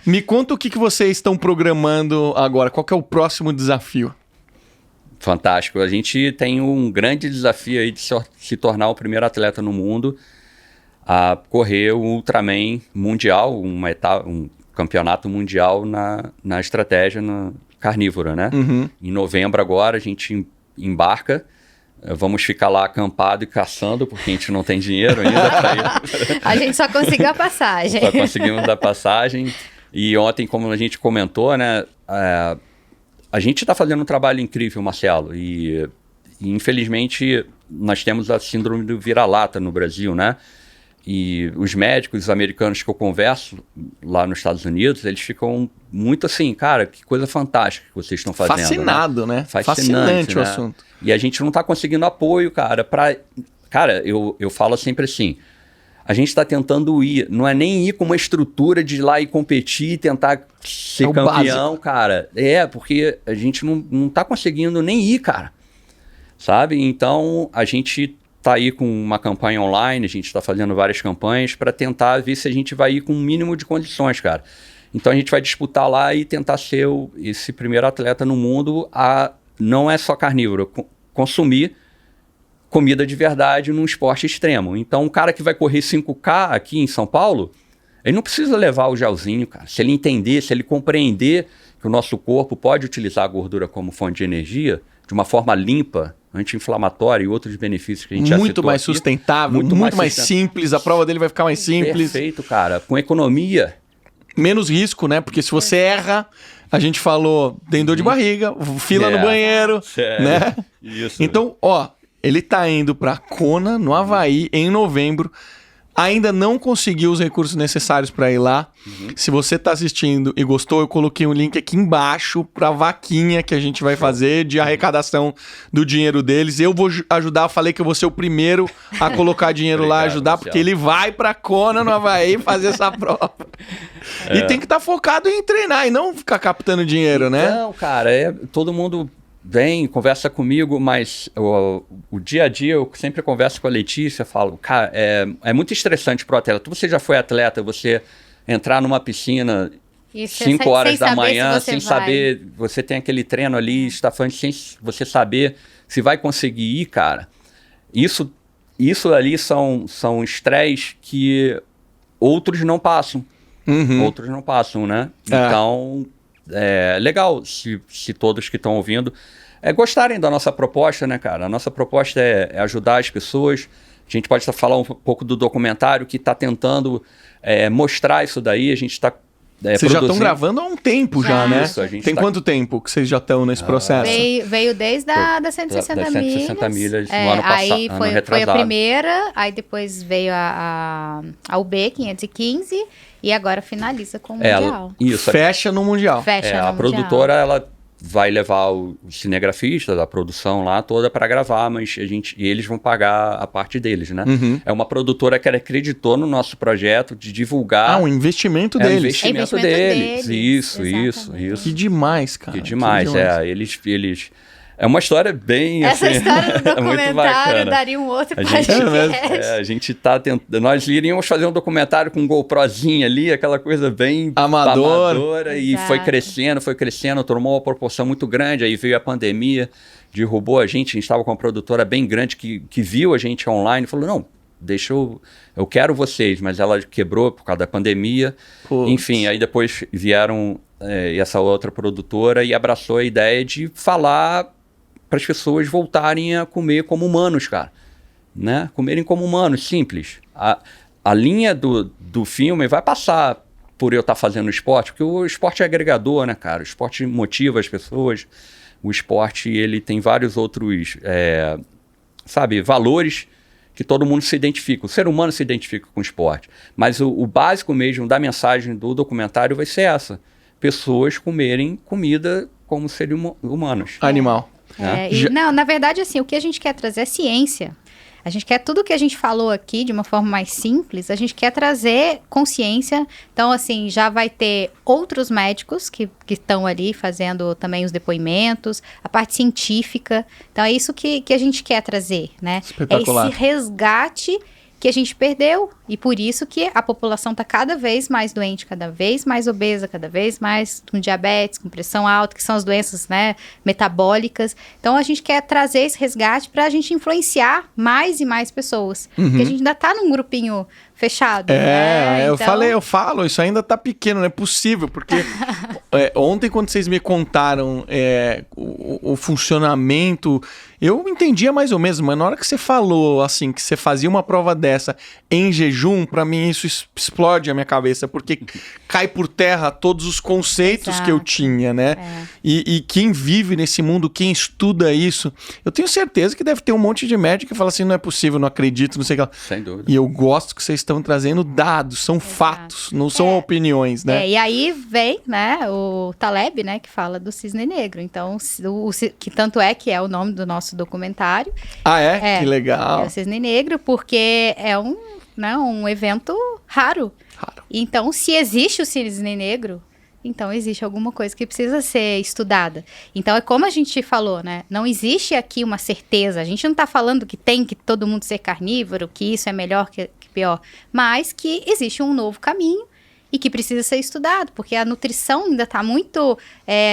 Me conta o que vocês estão programando agora. Qual que é o próximo desafio? Fantástico. A gente tem um grande desafio aí de se tornar o primeiro atleta no mundo a correr o Ultraman mundial, um campeonato mundial na estratégia carnívora, né? Uhum. Em novembro agora a gente embarca. Vamos ficar lá acampado e caçando, porque a gente não tem dinheiro ainda para ir. A gente só conseguiu a passagem. Só conseguimos a passagem. E ontem, como a gente comentou, né? A gente está fazendo um trabalho incrível, Marcelo. E infelizmente, nós temos a síndrome do vira-lata no Brasil, né? E os médicos americanos que eu converso lá nos Estados Unidos, eles ficam muito assim, cara, que coisa fantástica que vocês estão fazendo. Fascinado, né? Fascinante, o né? assunto. E a gente não está conseguindo apoio, cara. Cara, eu falo sempre assim, a gente está tentando ir, não é nem ir com uma estrutura de ir lá e competir, tentar ser campeão, básico. cara. Porque a gente não está conseguindo nem ir, cara. Sabe? Então, a gente está aí com uma campanha online, a gente está fazendo várias campanhas para tentar ver se a gente vai ir com um mínimo de condições, cara. Então a gente vai disputar lá e tentar ser esse primeiro atleta no mundo a não é só carnívoro, consumir comida de verdade num esporte extremo. Então um cara que vai correr 5K aqui em São Paulo, ele não precisa levar o gelzinho, cara. Se ele entender, se ele compreender que o nosso corpo pode utilizar a gordura como fonte de energia de uma forma limpa, anti-inflamatória e outros benefícios que a gente já citou Muito mais aqui, sustentável, muito mais simples, a prova dele vai ficar mais simples. Perfeito, cara. Com economia. Menos risco, né? Porque se você erra, a gente falou, tem dor de barriga, fila no banheiro, né? Isso. Então, ele tá indo pra Kona, no Havaí, em novembro. Ainda não conseguiu os recursos necessários para ir lá. Se você tá assistindo e gostou, eu coloquei um link aqui embaixo pra vaquinha que a gente vai fazer de arrecadação do dinheiro deles. Eu vou ajudar, falei que eu vou ser o primeiro a colocar dinheiro lá, ajudar, Marcelo. porque ele vai pra Kona, no Havaí, fazer essa prova. E tem que estar focado em treinar e não ficar captando dinheiro, né? Não, cara, todo mundo vem, conversa comigo, mas o dia a dia eu sempre converso com a Letícia, falo, cara, é muito estressante pro atleta. Você já foi atleta, você entrar numa piscina 5 horas da manhã, sem saber, você tem aquele treino ali, estafante, sem você saber se vai conseguir ir, cara. Isso ali são estresse que outros não passam. Outros não passam, né? Então, legal se todos que estão ouvindo gostarem da nossa proposta, né, cara? A nossa proposta é ajudar as pessoas. A gente pode falar um pouco do documentário que está tentando mostrar isso daí. A gente está Vocês já estão gravando há um tempo já, né? Isso, a gente tem quanto tempo que vocês já estão nesse processo? Veio desde da 160 milhas. 160 milhas no ano passado, aí ano foi a retrasado. primeira, aí depois veio a UB 515 e agora finaliza com o Mundial. Isso. Fecha no Mundial. Fecha no a produtora, ela vai levar o cinegrafista da produção lá toda para gravar, mas eles vão pagar a parte deles, né? É uma produtora que acreditou no nosso projeto de divulgar. Um investimento deles. Investimento deles. Isso. Que demais, cara. Que demais. Eles... É uma história bem... Essa assim, história do documentário muito daria um outro podcast. podcast. A gente tá tentando... Nós iríamos fazer um documentário com um GoProzinho ali, aquela coisa bem amadora. E foi crescendo, tomou uma proporção muito grande. Aí veio a pandemia, derrubou a gente estava com uma produtora bem grande que viu a gente online e falou, não, eu quero vocês, mas ela quebrou por causa da pandemia. Putz. Enfim, aí depois vieram essa outra produtora e abraçou a ideia de falar para as pessoas voltarem a comer como humanos, cara. Né? Comerem como humanos, simples. A linha do filme vai passar por eu estar fazendo esporte, porque o esporte é agregador, né, cara? O esporte motiva as pessoas. O esporte, ele tem vários outros, valores que todo mundo se identifica. O ser humano se identifica com o esporte. Mas o básico mesmo da mensagem do documentário vai ser essa. Pessoas comerem comida como seres humanos. Animal. Não, na verdade, assim, o que a gente quer trazer é ciência. A gente quer tudo que a gente falou aqui de uma forma mais simples, a gente quer trazer consciência. Então, assim, já vai ter outros médicos que estão ali fazendo também os depoimentos, a parte científica. Então, é isso que a gente quer trazer, né? Espetacular. É esse resgate que a gente perdeu, e por isso que a população está cada vez mais doente, cada vez mais obesa, cada vez mais com diabetes, com pressão alta, que são as doenças, né, metabólicas. Então a gente quer trazer esse resgate para a gente influenciar mais e mais pessoas, porque a gente ainda está num grupinho fechado. Né? Eu falo, isso ainda tá pequeno, não é possível, porque ontem quando vocês me contaram o funcionamento, eu entendia mais ou menos, mas na hora que você falou, assim, que você fazia uma prova dessa em jejum, pra mim isso explode a minha cabeça, porque cai por terra todos os conceitos que eu tinha, né? E quem vive nesse mundo, quem estuda isso, eu tenho certeza que deve ter um monte de médico que fala assim, não é possível, não acredito, não sei o que lá. Sem dúvida. E eu gosto que vocês estão trazendo dados, são fatos, não são opiniões, né? E aí vem, né, o Taleb, né, que fala do cisne negro. Então, que tanto é que é o nome do nosso documentário. Ah, é? Que legal. É o cisne negro, porque é um evento raro. Então, se existe o cisne negro, então existe alguma coisa que precisa ser estudada. Então, é como a gente falou, né? Não existe aqui uma certeza. A gente não está falando que tem que todo mundo ser carnívoro, que isso é melhor que pior, mas que existe um novo caminho e que precisa ser estudado, porque a nutrição ainda está muito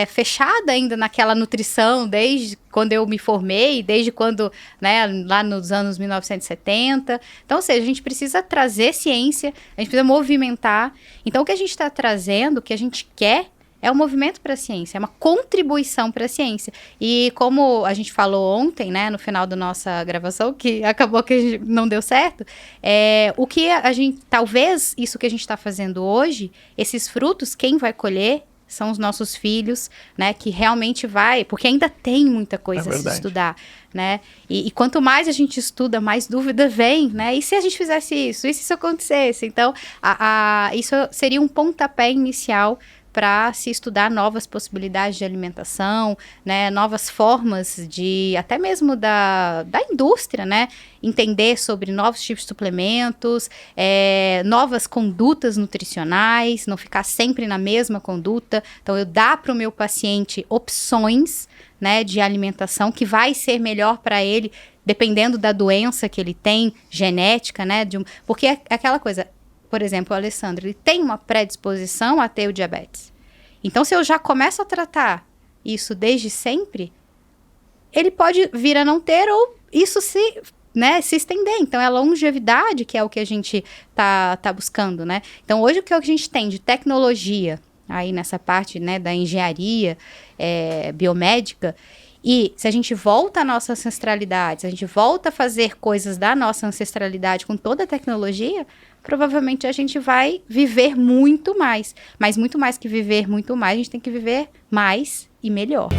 fechada ainda naquela nutrição, desde quando eu me formei, desde quando, né, lá nos anos 1970. Então, ou seja, a gente precisa trazer ciência, a gente precisa movimentar. Então, o que a gente está trazendo, o que a gente quer, é um movimento para a ciência, é uma contribuição para a ciência. E como a gente falou ontem, né, no final da nossa gravação, que acabou que não deu certo, o que a gente, talvez isso que a gente está fazendo hoje, esses frutos, quem vai colher são os nossos filhos, né, que realmente porque ainda tem muita coisa a se estudar, né, e quanto mais a gente estuda, mais dúvida vem, né, e se a gente fizesse isso, e se isso acontecesse? Então, isso seria um pontapé inicial para se estudar novas possibilidades de alimentação, né, novas formas de, até mesmo da indústria, né, entender sobre novos tipos de suplementos, novas condutas nutricionais, não ficar sempre na mesma conduta. Então, eu dar para o meu paciente opções, né, de alimentação que vai ser melhor para ele, dependendo da doença que ele tem, genética, né, porque é aquela coisa. Por exemplo, o Alessandro, ele tem uma predisposição a ter o diabetes. Então, se eu já começo a tratar isso desde sempre, ele pode vir a não ter ou isso se estender. Então, é a longevidade que é o que a gente tá buscando, né? Então, hoje o que a gente tem de tecnologia, aí nessa parte, né, da engenharia biomédica, e se a gente volta à nossa ancestralidade, se a gente volta a fazer coisas da nossa ancestralidade com toda a tecnologia, provavelmente a gente vai viver muito mais. Mas muito mais que viver muito mais, a gente tem que viver mais e melhor.